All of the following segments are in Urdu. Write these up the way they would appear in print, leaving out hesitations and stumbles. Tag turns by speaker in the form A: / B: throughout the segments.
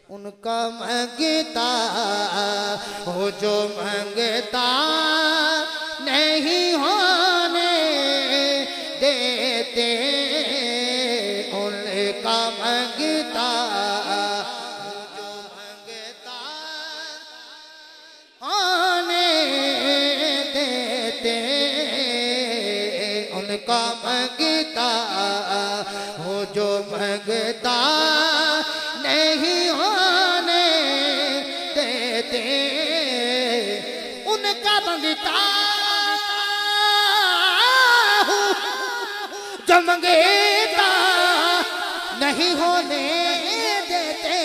A: ان کا مانگتا ہو جو مانگتا نہیں ہونے دیتے ان کا مانگتا ہو جو مانگتا ہونے دیتے ان کا مانگتا ہو جو مانگتا نہیں ہونے دیتے ان کا مانگتا ہوں جو مانگتا نہیں ہونے دیتے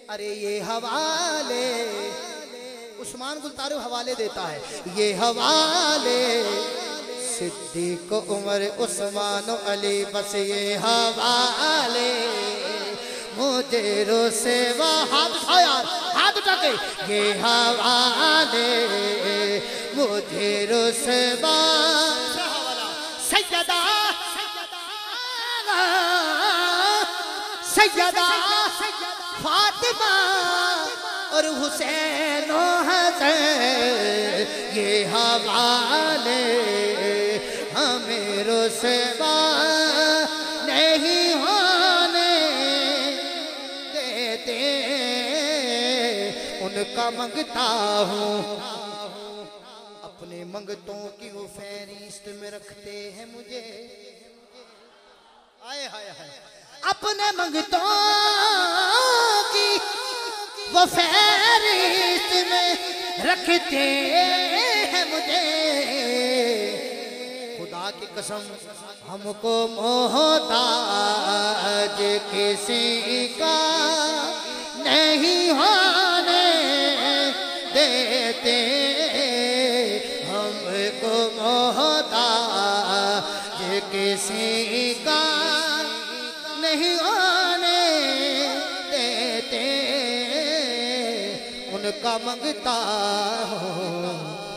A: ارے یہ حوالے عثمان گلتارو حوالے دیتا ہے یہ حوالے صدیق عمر عثمان و علی بس یہ حوالے مجھے روسے ہاتھ اٹھا کے یہ حوالے مجھے روسے سیدہ فاطمہ اور حسین و حسین یہ حوالے ہمیں رسوا نہیں ہونے دیتے ان کا مانگتا ہوں اپنے منگتوں کی وہ فہرست میں رکھتے ہیں مجھے اپنے منگتوں کی وہ فہرست میں رکھتے ہیں مجھے خدا کی قسم ہم کو محتاج کسی کا نہیں ہونے دیتے ہم کو محتاج کسی کا نہیں ہونے دیتے ان کا مانگتا ہوں